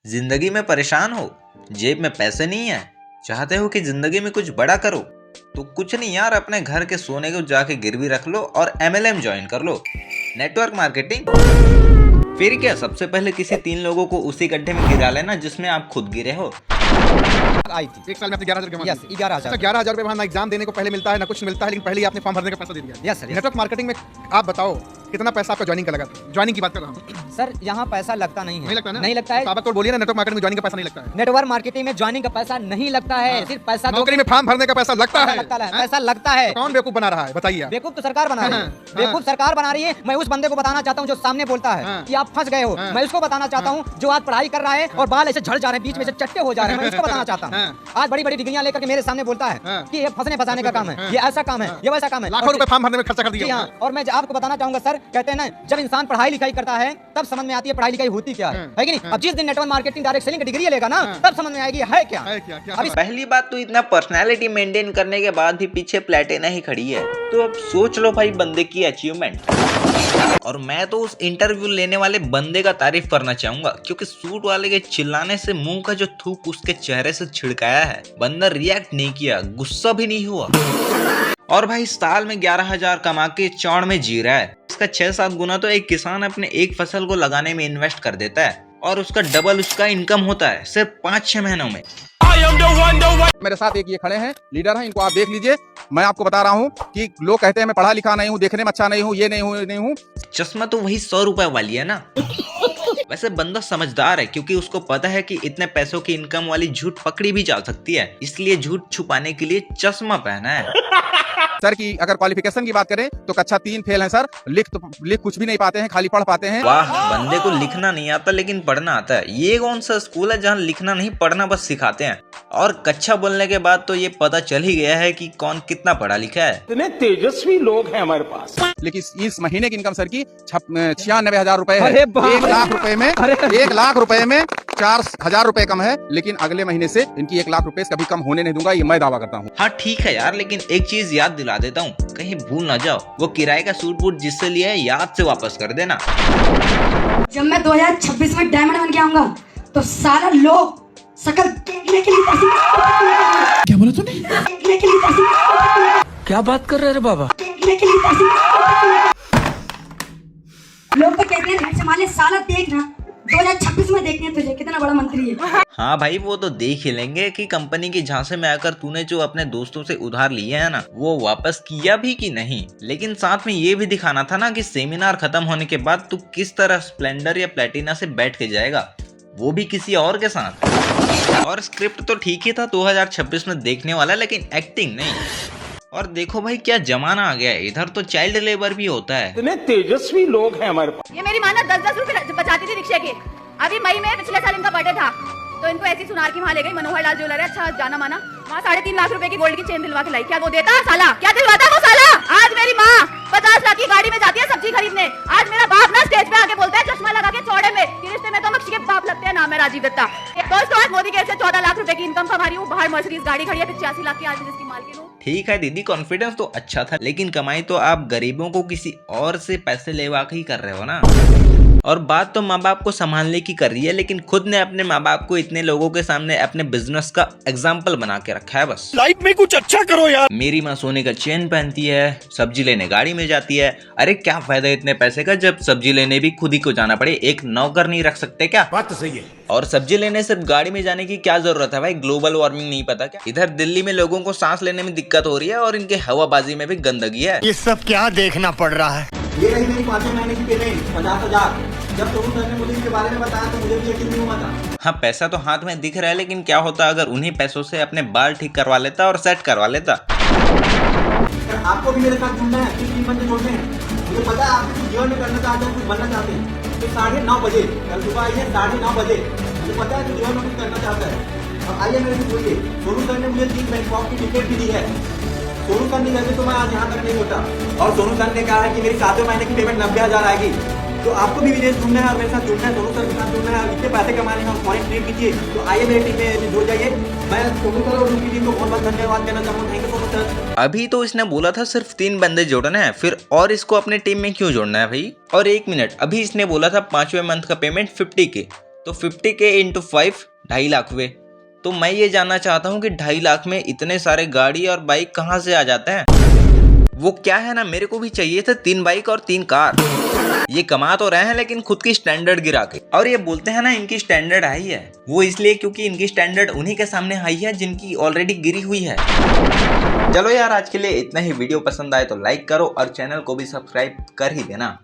जिंदगी में परेशान हो, जेब में पैसे नहीं है, चाहते हो कि जिंदगी में कुछ बड़ा करो, तो कुछ नहीं यार, अपने घर के सोने को जाके गिरवी रख लो और MLM ज्वाइन कर लो, नेटवर्क मार्केटिंग। फिर क्या, सबसे पहले किसी 3 लोगों को उसी गड्ढे में गिरा लेना जिसमें आप खुद गिरे हो। आई थी एक साल में आपने 11,000 कमा यस 11,000 11,000 रुपए वहाँ ना एग्जाम देने को पहले मिलता है ना कुछ मिलता है, लेकिन पहले ही आपने फॉर्म भरने का पैसा दे दिया। यस सर नेटवर्क मार्केटिंग में आप बताओ कितना पैसा आपका ज्वाइनिंग का लगा था? ज्वाइनिंग की बात कर रहा हूँ। सर यहाँ पैसा लगता नहीं है। नहीं लगता ना? नहीं लगता है। तो आप तो बोलिए ना, नेटवर्क मार्केटिंग में ज्वाइनिंग का पैसा नहीं लगता है। नेटवर्क मार्केटिंग में ज्वाइनिंग का पैसा नहीं लगता है, सिर्फ पैसा नौकरी में फॉर्म भरने का पैसा लगता है। पैसा लगता है। कौन बेवकूफ बना रहा है बताइए आप? बेवकूफ तो सरकार बना रही है। बेवकूफ सरकार बना रही है। मैं उस बंदे को बताना चाहता हूँ जो सामने बोलता है कि आप फंस गए हो। मैं उसको बताना चाहता हूँ जो आज पढ़ाई कर रहा है और बाल ऐसे झड़ जा रहे हैं, बीच में से चट्टे हो जा रहे हैं। मैं उसको बताना चाहता हूँ, आज बड़ी बड़ी डिग्रियां लेकर के मेरे सामने बोलता है कि ये फंसने फंसाने का काम है, ये ऐसा काम है, ये वैसा काम है। लाखों रुपए फॉर्म भरने में खर्चा कर जी दिया। हाँ, और मैं आपको बताना चाहूंगा सर, कहते हैं ना, जब इंसान पढ़ाई लिखाई करता है तब समझ में आती है पढ़ाई लिखाई होती क्या है कि नहीं? अब जिस दिन नेटवर्क मार्केटिंग डायरेक्ट सेलिंग की डिग्री लेगा ना, तब समझ में आएगी है क्या। अभी पहली बात तो इतना पर्सनालिटी मेंटेन करने के बाद भी पीछे प्लेटिना ही खड़ी है, तो अब सोच लो भाई बंदे की अचीवमेंट। और मैं तो उस इंटरव्यू लेने वाले बंदे का तारीफ करना चाहूंगा, क्योंकि सूट वाले के चिल्लाने से मुंह का जो थूक उसके चेहरे से छिड़काया है, बंदा रिएक्ट नहीं किया, गुस्सा भी नहीं हुआ। और भाई साल में 11,000 कमा के चौड़ में जी रहा है। इसका 6-7 गुना तो एक किसान अपने एक फसल को लगाने में इन्वेस्ट कर देता है, और उसका डबल उसका इनकम होता है सिर्फ 5-6 महीनों में। मेरे साथ एक ये खड़े हैं, लीडर हैं, इनको आप देख लीजिए। मैं आपको बता रहा हूँ कि लोग कहते हैं मैं पढ़ा लिखा नहीं हूँ, देखने में अच्छा नहीं हूँ, ये नहीं हूँ। चश्मा तो वही 100 रुपए वाली है ना। वैसे बंदा समझदार है, क्योंकि उसको पता है कि इतने पैसों की इनकम वाली झूठ पकड़ी भी जा सकती है, इसलिए झूठ छुपाने के लिए चश्मा पहना है। सर की अगर क्वालिफिकेशन की बात करें तो कक्षा 3 फेल हैं सर। लिख कुछ भी नहीं पाते हैं, खाली पढ़ पाते हैं। वाह, बंदे को लिखना नहीं आता लेकिन पढ़ना आता है। ये कौन सा स्कूल है जहाँ लिखना नहीं पढ़ना बस सिखाते हैं? और कक्षा बोलने के बाद तो ये पता चल ही गया है कि कौन कितना पढ़ा लिखा है। इतने तेजस्वी लोग हैं हमारे पास। लेकिन इस महीने की इनकम सर की 96,000 रुपए है। 1 लाख रुपए में 4,000 रुपए कम है, लेकिन अगले महीने से इनकी 1 लाख रुपए से कभी कम होने नहीं दूंगा, ये मैं दावा करता हूँ। हाँ ठीक है यार, लेकिन एक चीज याद दिला देता हूँ, कहीं भूल ना जाओ, वो किराए का सूट बूट जिससे लिया है याद से वापस कर देना। जब मैं 2026 में डायमंड बन के आऊंगा तो सारा लोग शकल देखने के लिए क्या बोला तूने? देखने के लिए क्या बात कर रहे रे बाबा? देखने के लिए लोग तो कहते हैं घर संभाले, साला देखना 2026 में देखते हैं तुझे कितना बड़ा मंत्री है। हाँ भाई, वो तो देख ही लेंगे कि कंपनी के झांसे में आकर तूने जो अपने दोस्तों से उधार लिए है ना, वो वापस किया भी कि नहीं। लेकिन साथ में ये भी दिखाना था ना कि सेमिनार खत्म होने के बाद तू किस तरह स्प्लेंडर या प्लेटिना से बैठ के जाएगा, वो भी किसी और के साथ। और स्क्रिप्ट तो ठीक ही था 2026 में देखने वाला, लेकिन एक्टिंग नहीं। और देखो भाई क्या जमाना आ गया है, इधर तो चाइल्ड लेबर भी होता है। इतने तेजस्वी लोग हैं हमारे पास। ये मेरी माँ ना 10-10 रुपए बचाती थी रिक्शे के। अभी मई में पिछले साल इनका बर्थडे था, तो इनको ऐसी सुनार की वहाँ ले गई, मनोहर लाल ज्वेलर है, अच्छा जाना माना, वहाँ 3.5 लाख रुपए की गोल्ड की चेन दिलवा के लाई। क्या वो देता साला? क्या दिलवाता वो साला? आज मेरी माँ 50 लाख की गाड़ी में जाती है सब्जी खरीदने। आज मेरा बाप ना स्टेज पे आके बोलता है चश्मा लगा के चौड़े में, रिश्ते में तो मक्खी के बाप लगते हैं, नाम है राजीव दत्ता। दोस्तों आज मोदी केस से 14 लाख रुपए की इनकम कमा रही हूँ, बाहर मर्सिडीज गाड़ी खड़ी है, 85 लाख की आज जिसकी मालकिन हूँ। ठीक है दीदी, कॉन्फिडेंस तो अच्छा था, लेकिन कमाई तो आप गरीबों को किसी और से पैसे लेवा के ही कर रहे हो ना। और बात तो माँ बाप को संभालने की कर रही है, लेकिन खुद ने अपने माँ बाप को इतने लोगों के सामने अपने बिजनेस का एग्जाम्पल बना के रखा है। बस लाइफ में कुछ अच्छा करो यार। मेरी माँ सोने का चेन पहनती है, सब्जी लेने गाड़ी में जाती है। अरे क्या फायदा इतने पैसे का जब सब्जी लेने भी खुद ही को जाना पड़े, एक नौकर नहीं रख सकते क्या? बात तो सही है। और सब्जी लेने सिर्फ गाड़ी में जाने की क्या जरूरत है भाई? ग्लोबल वार्मिंग नहीं पता क्या? इधर दिल्ली में लोगों को सांस लेने में दिक्कत हो रही है और इनके हवाबाजी में भी गंदगी है। ये सब क्या देखना पड़ रहा है? ये रही मेरी 5 महीने की पेमेंट 50,000। जब तुम सर ने मुझे इसके बारे में बताया तो मुझे भी यकीन नहीं हुआ था। हाँ पैसा तो हाथ में दिख रहा है, लेकिन क्या होता अगर उन्हीं पैसों से अपने बाल ठीक करवा लेता और सेट करवा लेता। आपको भी मेरे साथ जुड़ना है, 3 बंदे जोड़ने हैं। मुझे पता है आप कुछ जीवन में करना चाहते हैं, कुछ बनना चाहते हैं, तो 9:30 बजे कल सुबह आइए, 9:30 बजे। मुझे पता है कि जीवन में कुछ करना चाहता है। अब आइए मेरे से बोलिए, सोनू सर ने मुझे 3 बैंकॉक की टिकट भी दी है। सोनू सर नहीं रहते तो मैं आज यहाँ तक नहीं होता। और सोनू सर ने कहा है कि मेरी 7वें महीने की पेमेंट 90,000 आएगी। तो आपको भी विदेश घूमना है और मेरे साथ जुड़ना है, सोनू सर के साथ जुड़ना है, इतने पैसे कमाने हैं और फॉरेन ट्रिप कीजिए, तो आइए मेरी टीम में जुड़ जाइए। मैं सोनू सर और उनकी टीम को बहुत बहुत धन्यवाद देना चाहूँगा। Thank you Sonu sir. अभी तो इसने बोला था सिर्फ 3 बंदे जोड़ना है, फिर और इसको अपने टीम में क्यों जोड़ना है भाई? और 1 मिनट, अभी इसने बोला था 5वें मंथ का पेमेंट 50K, तो 50K इंटू 5 2.5 लाख हुए। तो मैं ये जानना चाहता हूँ कि 2.5 लाख में इतने सारे गाड़ी और बाइक कहाँ से आ जाते हैं। वो क्या है ना, मेरे को भी चाहिए थे 3 बाइक और 3 कार। ये कमा तो रहे हैं लेकिन खुद की स्टैंडर्ड गिरा के। और ये बोलते हैं ना इनकी स्टैंडर्ड हाई है, वो इसलिए क्योंकि इनकी स्टैंडर्ड उन्हीं के सामने हाई है जिनकी ऑलरेडी गिरी हुई है। चलो यार, आज के लिए इतना ही। वीडियो पसंद आए तो लाइक करो और चैनल को भी सब्सक्राइब कर ही देना।